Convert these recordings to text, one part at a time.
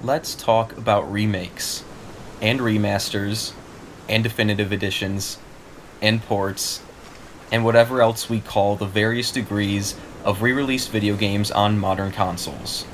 let's talk about remakes, and remasters, and definitive editions, and ports, and whatever else we call the various degrees of re-released video games on modern consoles.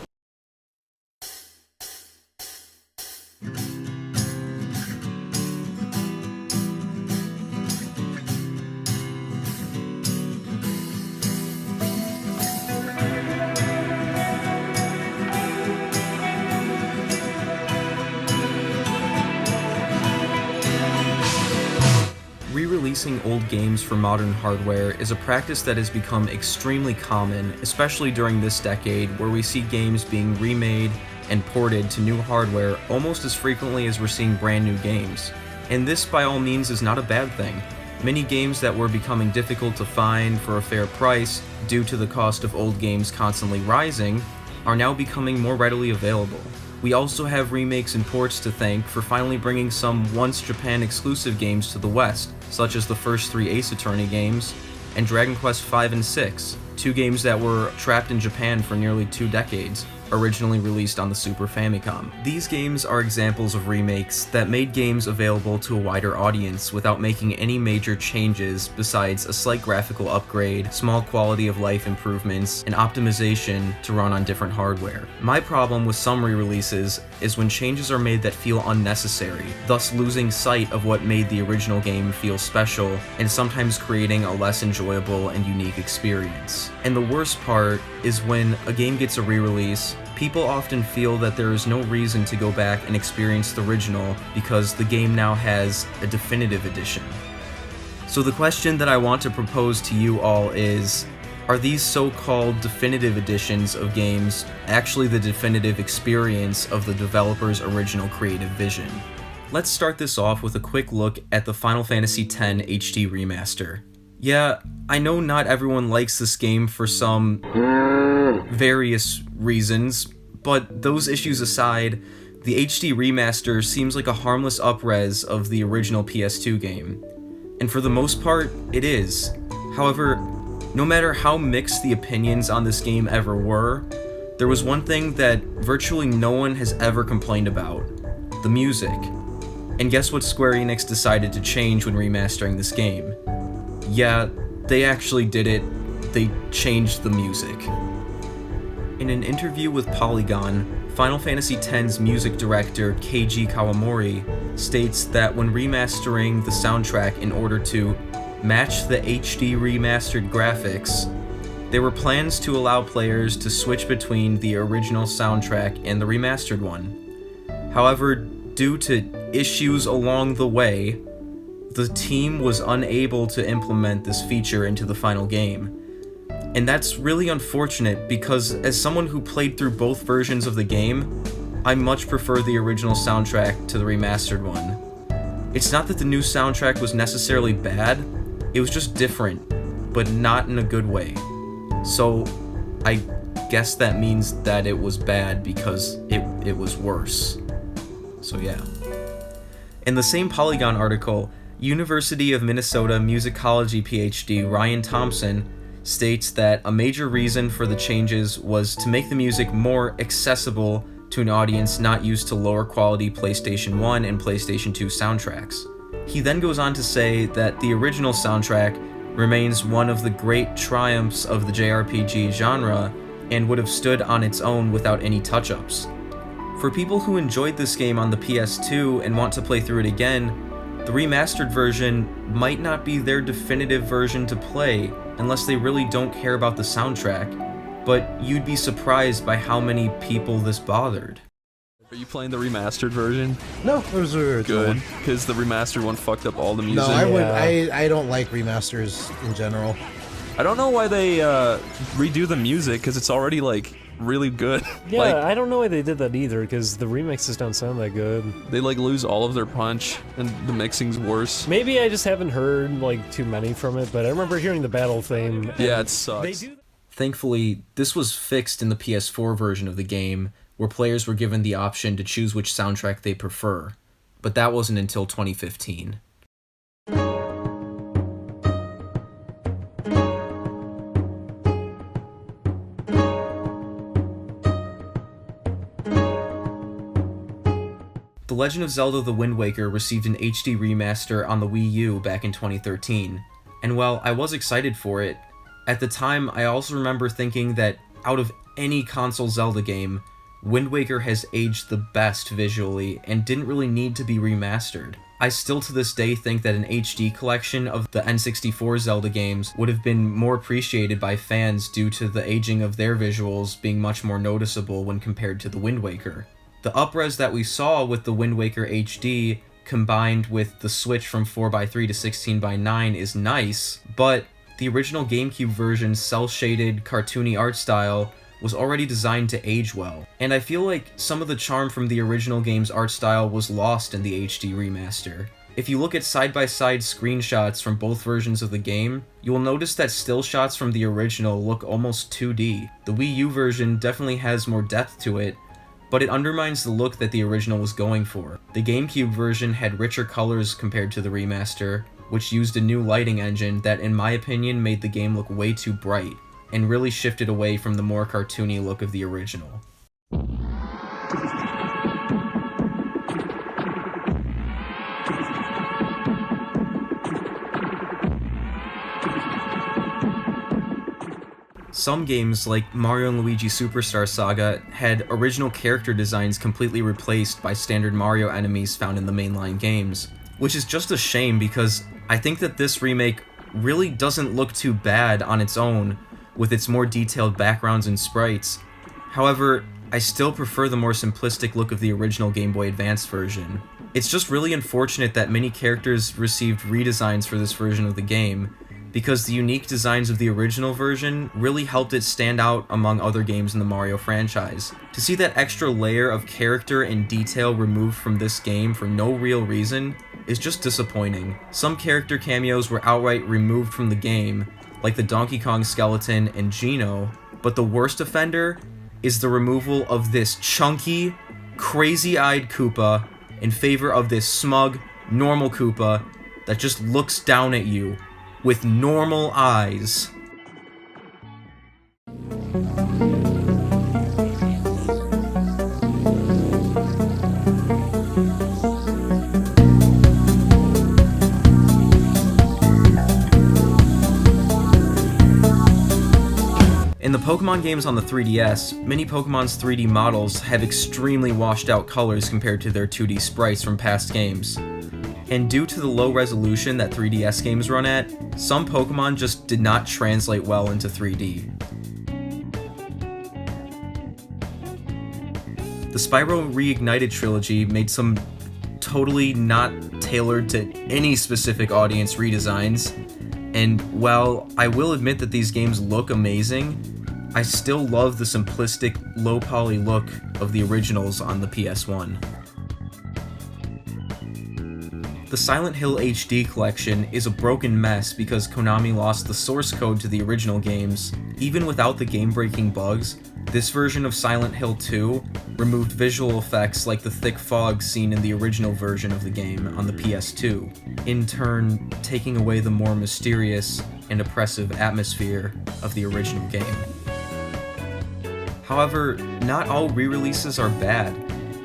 Re-releasing old games for modern hardware is a practice that has become extremely common, especially during this decade where we see games being remade and ported to new hardware almost as frequently as we're seeing brand new games. And this by all means is not a bad thing. Many games that were becoming difficult to find for a fair price due to the cost of old games constantly rising are now becoming more readily available. We also have remakes and ports to thank for finally bringing some once Japan exclusive games to the West, such as the first 3 Ace Attorney games and Dragon Quest V and VI, 2 games that were trapped in Japan for nearly 2 decades, originally released on the Super Famicom. These games are examples of remakes that made games available to a wider audience without making any major changes besides a slight graphical upgrade, small quality of life improvements, and optimization to run on different hardware. My problem with some re-releases is when changes are made that feel unnecessary, thus losing sight of what made the original game feel special and sometimes creating a less enjoyable and unique experience. And the worst part is when a game gets a re-release, people often feel that there is no reason to go back and experience the original because the game now has a definitive edition. So the question that I want to propose to you all is, are these so-called definitive editions of games actually the definitive experience of the developer's original creative vision? Let's start this off with a quick look at the Final Fantasy X HD Remaster. Yeah, I know not everyone likes this game for some various reasons, but those issues aside, the HD Remaster seems like a harmless up-res of the original PS2 game. And for the most part, it is. However, no matter how mixed the opinions on this game ever were, there was one thing that virtually no one has ever complained about: the music. And guess what Square Enix decided to change when remastering this game? Yeah, they actually did it. They changed the music. In an interview with Polygon, Final Fantasy X's music director Keiji Kawamori states that when remastering the soundtrack in order to match the HD remastered graphics, there were plans to allow players to switch between the original soundtrack and the remastered one. However, due to issues along the way, the team was unable to implement this feature into the final game. And that's really unfortunate because as someone who played through both versions of the game, I much prefer the original soundtrack to the remastered one. It's not that the new soundtrack was necessarily bad, it was just different, but not in a good way. So I guess that means that it was bad because it was worse. So yeah. In the same Polygon article, University of Minnesota Musicology PhD Ryan Thompson states that a major reason for the changes was to make the music more accessible to an audience not used to lower quality PlayStation 1 and PlayStation 2 soundtracks. He then goes on to say that the original soundtrack remains one of the great triumphs of the JRPG genre and would have stood on its own without any touch-ups. For people who enjoyed this game on the PS2 and want to play through it again, the remastered version might not be their definitive version to play unless they really don't care about the soundtrack, but you'd be surprised by how many people this bothered. Are you playing the remastered version? No, it was good, because the remastered one fucked up all the music. No, I don't like remasters in general. I don't know why they redo the music, because it's already like really good. Yeah, like, I don't know why they did that either, because the remixes don't sound that good. They like lose all of their punch, and the mixing's worse. Maybe I just haven't heard like too many from it, but I remember hearing the battle theme. Yeah, it sucks. Thankfully, this was fixed in the PS4 version of the game, where players were given the option to choose which soundtrack they prefer, but that wasn't until 2015. The Legend of Zelda The Wind Waker received an HD remaster on the Wii U back in 2013, and while I was excited for it, at the time I also remember thinking that out of any console Zelda game, Wind Waker has aged the best visually and didn't really need to be remastered. I still to this day think that an HD collection of the N64 Zelda games would have been more appreciated by fans due to the aging of their visuals being much more noticeable when compared to the Wind Waker. The upres that we saw with the Wind Waker HD combined with the switch from 4:3 to 16:9 is nice, but the original GameCube version's cel-shaded, cartoony art style was already designed to age well, and I feel like some of the charm from the original game's art style was lost in the HD remaster. If you look at side-by-side screenshots from both versions of the game, you will notice that still shots from the original look almost 2D. The Wii U version definitely has more depth to it, but it undermines the look that the original was going for. The GameCube version had richer colors compared to the remaster, which used a new lighting engine that in my opinion made the game look way too bright, and really shifted away from the more cartoony look of the original. Some games, like Mario & Luigi Superstar Saga, had original character designs completely replaced by standard Mario enemies found in the mainline games, which is just a shame because I think that this remake really doesn't look too bad on its own, with its more detailed backgrounds and sprites. However, I still prefer the more simplistic look of the original Game Boy Advance version. It's just really unfortunate that many characters received redesigns for this version of the game, because the unique designs of the original version really helped it stand out among other games in the Mario franchise. To see that extra layer of character and detail removed from this game for no real reason is just disappointing. Some character cameos were outright removed from the game, like the Donkey Kong skeleton and Geno, but the worst offender is the removal of this chunky, crazy-eyed Koopa in favor of this smug, normal Koopa that just looks down at you with normal eyes. In the Pokemon games on the 3DS, many Pokemon's 3D models have extremely washed out colors compared to their 2D sprites from past games. And due to the low resolution that 3DS games run at, some Pokemon just did not translate well into 3D. The Spyro Reignited trilogy made some totally not tailored to any specific audience redesigns, and while I will admit that these games look amazing, I still love the simplistic, low-poly look of the originals on the PS1. The Silent Hill HD collection is a broken mess because Konami lost the source code to the original games. Even without the game-breaking bugs, this version of Silent Hill 2 removed visual effects like the thick fog seen in the original version of the game on the PS2, in turn taking away the more mysterious and oppressive atmosphere of the original game. However, not all re-releases are bad.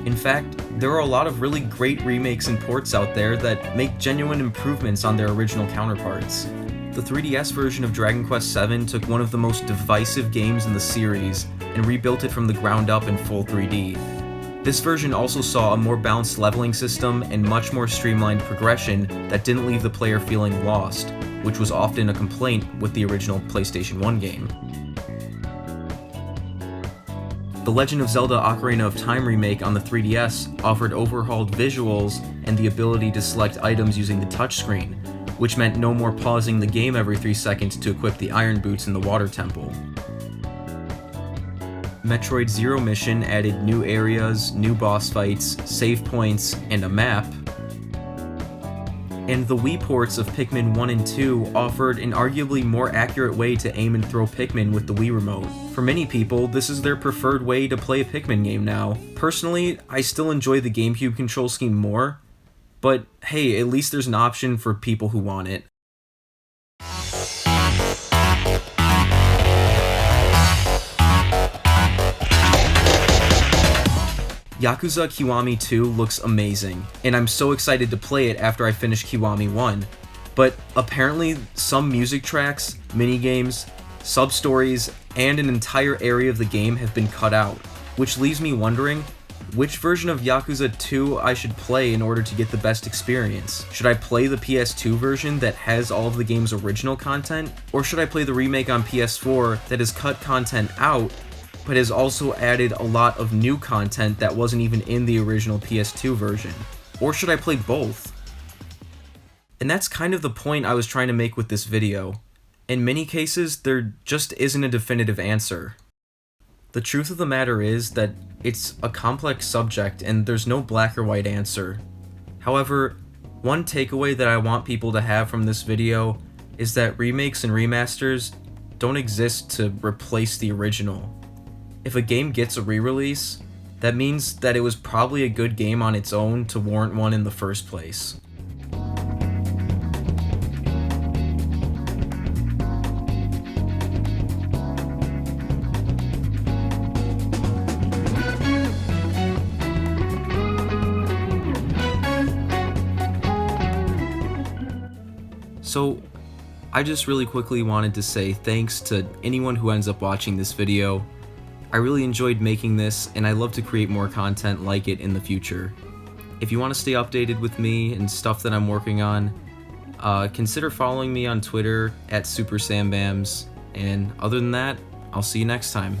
In fact, there are a lot of really great remakes and ports out there that make genuine improvements on their original counterparts. The 3DS version of Dragon Quest VII took one of the most divisive games in the series and rebuilt it from the ground up in full 3D. This version also saw a more balanced leveling system and much more streamlined progression that didn't leave the player feeling lost, which was often a complaint with the original PlayStation 1 game. The Legend of Zelda Ocarina of Time remake on the 3DS offered overhauled visuals and the ability to select items using the touchscreen, which meant no more pausing the game every 3 seconds to equip the Iron Boots in the Water Temple. Metroid Zero Mission added new areas, new boss fights, save points, and a map. And the Wii ports of Pikmin 1 and 2 offered an arguably more accurate way to aim and throw Pikmin with the Wii Remote. For many people, this is their preferred way to play a Pikmin game now. Personally, I still enjoy the GameCube control scheme more, but hey, at least there's an option for people who want it. Yakuza Kiwami 2 looks amazing, and I'm so excited to play it after I finish Kiwami 1, but apparently some music tracks, minigames, sub-stories, and an entire area of the game have been cut out, which leaves me wondering which version of Yakuza 2 I should play in order to get the best experience. Should I play the PS2 version that has all of the game's original content, or should I play the remake on PS4 that has cut content out but has also added a lot of new content that wasn't even in the original PS2 version? Or should I play both? And that's kind of the point I was trying to make with this video. In many cases, there just isn't a definitive answer. The truth of the matter is that it's a complex subject and there's no black or white answer. However, one takeaway that I want people to have from this video is that remakes and remasters don't exist to replace the original. If a game gets a re-release, that means that it was probably a good game on its own to warrant one in the first place. So, I just really quickly wanted to say thanks to anyone who ends up watching this video. I really enjoyed making this, and I love to create more content like it in the future. If you want to stay updated with me and stuff that I'm working on, consider following me on Twitter at SuperSamBams, and other than that, I'll see you next time.